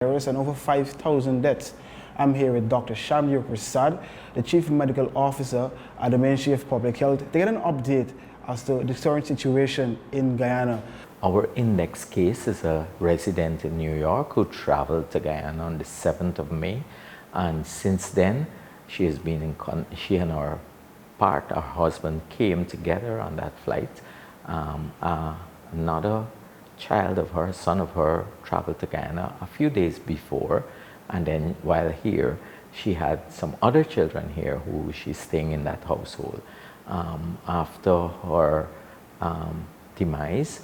And over 5,000 deaths. I'm here with Dr. Shamdeo Persaud, the Chief Medical Officer at the Ministry of Public Health, to get an update as to the current situation in Guyana. Our index case is a resident in New York who traveled to Guyana on the 7th of May, and since then she has been she and her husband came together on that flight. Another child of her, son of her, traveled to Guyana a few days before, and then while here she had some other children here who she's staying in that household. After her demise,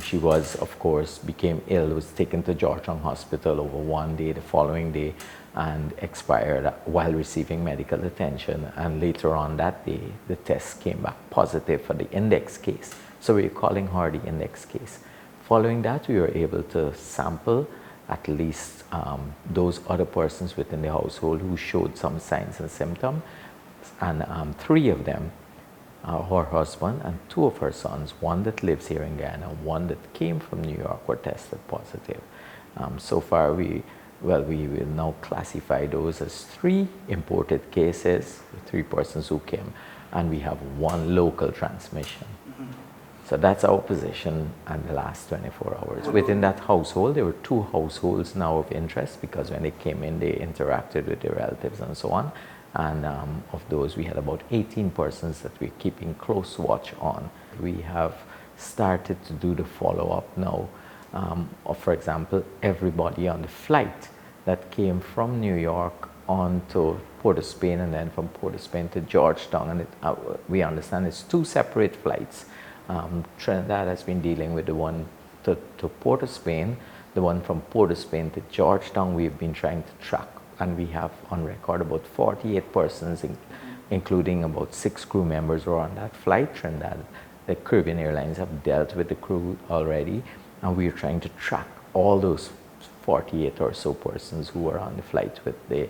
she was, of course, became ill, was taken to Georgetown Hospital over one day, the following day, and expired while receiving medical attention. And later on that day, the test came back positive for the index case. So we're calling her the index case. Following that, we were able to sample at least those other persons within the household who showed some signs and symptoms. And 3 of them, her husband and 2 of her sons, one that lives here in Guyana, one that came from New York, were tested positive. So far, we will now classify those as 3 imported cases, 3 persons who came, and we have 1 local transmission. So that's our position in the last 24 hours. Within that household, there were 2 households now of interest, because when they came in, they interacted with their relatives and so on. And of those, we had about 18 persons that we're keeping close watch on. We have started to do the follow-up now of, for example, everybody on the flight that came from New York on to Port of Spain, and then from Port of Spain to Georgetown. And we understand it's 2 separate flights. Trinidad has been dealing with the one to Port of Spain. The one from Port of Spain to Georgetown, we've been trying to track, and we have on record about 48 persons, including about 6 crew members who are on that flight. Trinidad, the Caribbean Airlines have dealt with the crew already, and we're trying to track all those 48 or so persons who were on the flight with the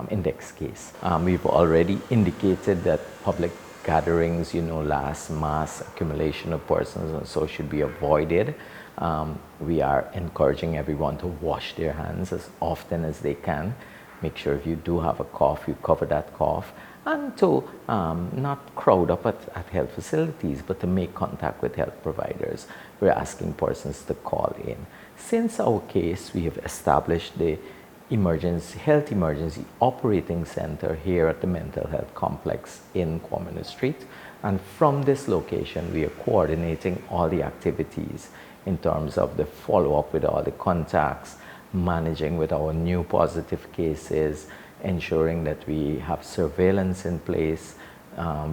index case. We've already indicated that public gatherings, mass accumulation of persons and so should be avoided. We are encouraging everyone to wash their hands as often as they can. Make sure if you do have a cough, you cover that cough, and to not crowd up at health facilities, but to make contact with health providers. We're asking persons to call in. Since our case, we have established the health emergency operating center here at the mental health complex in Quamina Street, and from this location we are coordinating all the activities in terms of the follow-up with all the contacts, managing with our new positive cases, ensuring that we have surveillance in place.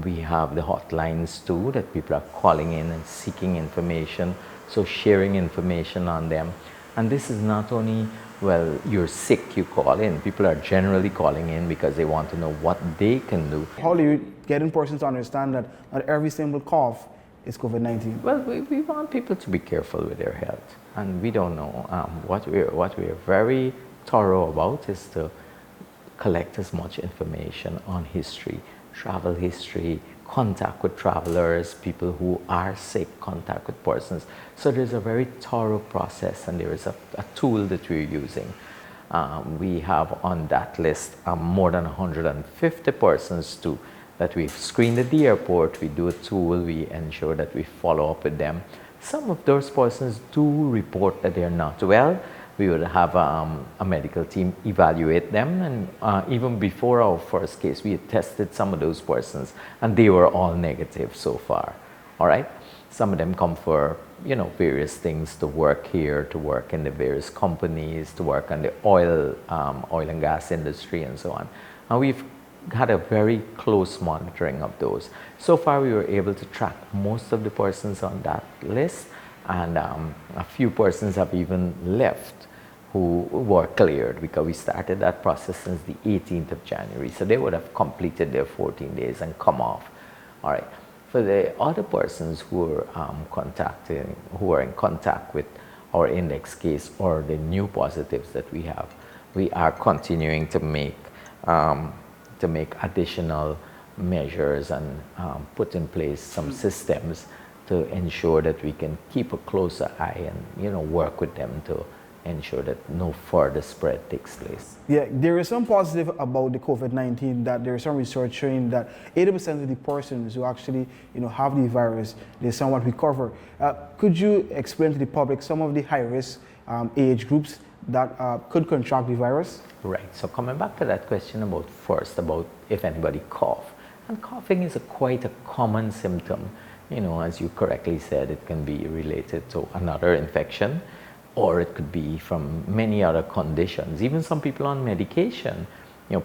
We have the hotlines too, that people are calling in and seeking information, so sharing information on them. And this is not only, well, you're sick, you call in. People are generally calling in because they want to know what they can do. How do you get in persons to understand that not every simple cough is COVID-19? Well, we want people to be careful with their health, and we don't know. What we're very thorough about is to collect as much information on history, travel history, contact with travelers, people who are sick, contact with persons. So there's a very thorough process, and there is a tool that we're using. We have on that list more than 150 persons too that we've screened at the airport. We do a tool, we ensure that we follow up with them. Some of those persons do report that they're not well. We would have a medical team evaluate them, and even before our first case, we had tested some of those persons, and they were all negative so far. All right, some of them come for various things, to work here, to work in the various companies, to work on the oil and gas industry, and so on. And we've had a very close monitoring of those. So far, we were able to track most of the persons on that list. And a few persons have even left who were cleared, because we started that process since the 18th of January. So they would have completed their 14 days and come off. All right. For the other persons who are who are in contact with our index case or the new positives that we have, we are continuing to make additional measures and put in place some systems to ensure that we can keep a closer eye and work with them to ensure that no further spread takes place. Yeah, there is some positive about the COVID-19, that there is some research showing that 80% of the persons who actually, have the virus, they somewhat recover. Could you explain to the public some of the high-risk age groups that could contract the virus? Right. So coming back to that question about if anybody cough, and coughing is quite a common symptom. As you correctly said, it can be related to another infection, or it could be from many other conditions. Even some people on medication,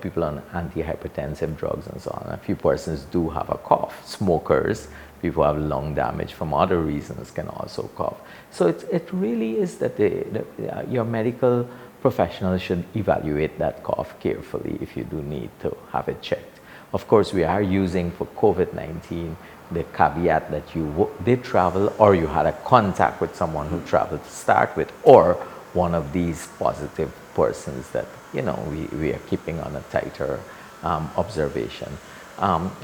people on antihypertensive drugs and so on. A few persons do have a cough. Smokers, people who have lung damage from other reasons can also cough. So it really is that your medical professional should evaluate that cough carefully if you do need to have it checked. Of course, we are using for COVID-19 the caveat that you did travel, or you had a contact with someone who traveled to start with, or one of these positive persons that we are keeping on a tighter observation.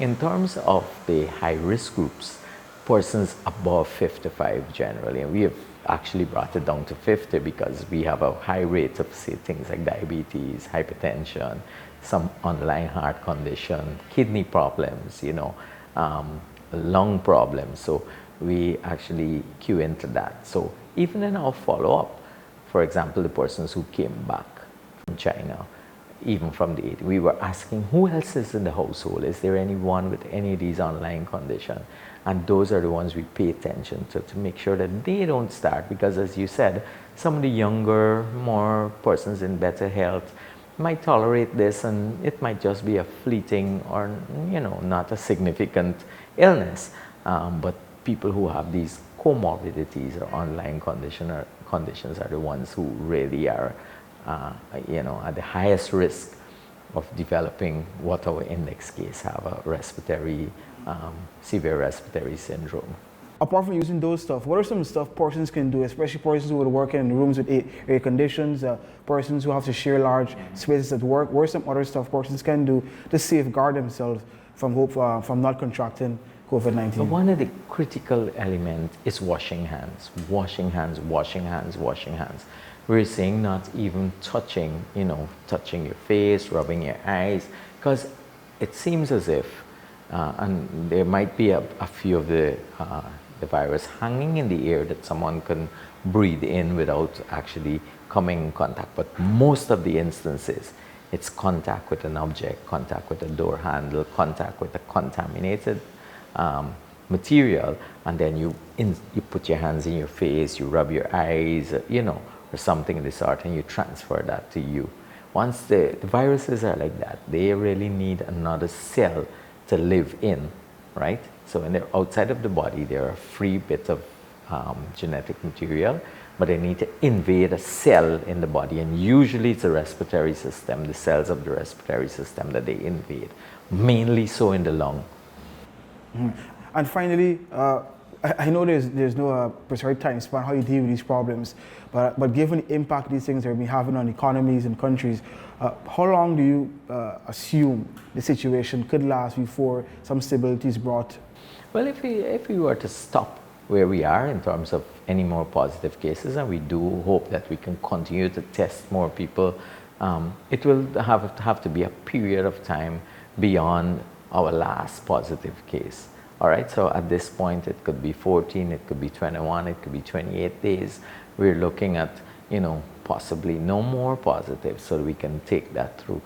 In terms of the high-risk groups, persons above 55 generally, and we have actually brought it down to 50 because we have a high rate of, say, things like diabetes, hypertension, some underlying heart condition, kidney problems, lung problems. So we actually cue into that. So even in our follow-up, for example, the persons who came back from China, even from the 80s, we were asking who else is in the household? Is there anyone with any of these underlying conditions? And those are the ones we pay attention to make sure that they don't start, because as you said, some of the younger, more persons in better health might tolerate this, and it might just be a fleeting or not a significant illness. But people who have these comorbidities or underlying conditions are the ones who really are at the highest risk of developing what our index case have, a respiratory, severe respiratory syndrome. Apart from using those stuff, what are some stuff persons can do, especially persons who would work in rooms with air conditions, persons who have to share large spaces at work? What are some other stuff persons can do to safeguard themselves from not contracting COVID-19? One of the critical elements is washing hands. Washing hands, washing hands, washing hands. We're saying not even touching your face, rubbing your eyes, because it seems as if, and there might be a few of the virus hanging in the air that someone can breathe in without actually coming in contact. But most of the instances, it's contact with an object, contact with a door handle, contact with a contaminated material, and then you put your hands in your face, you rub your eyes, or something of the sort, and you transfer that to you. Once the viruses are like that, they really need another cell to live in, right? So when they're outside of the body, they're a free bit of genetic material, but they need to invade a cell in the body, and usually it's the respiratory system, the cells of the respiratory system that they invade, mainly so in the lung. And finally, I know there's no prescribed time span how you deal with these problems, but given the impact these things are having on economies and countries, how long do you assume the situation could last before some stability is brought? Well, if we were to stop where we are in terms of any more positive cases, and we do hope that we can continue to test more people, it will have to be a period of time beyond our last positive case. All right, so at this point, it could be 14, it could be 21, it could be 28 days. We're looking at, possibly no more positives, so we can take that through.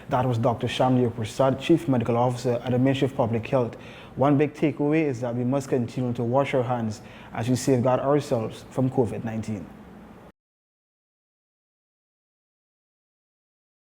That was Dr. Shamdeo Persaud, Chief Medical Officer at the Ministry of Public Health. One big takeaway is that we must continue to wash our hands as we safeguard ourselves from COVID-19.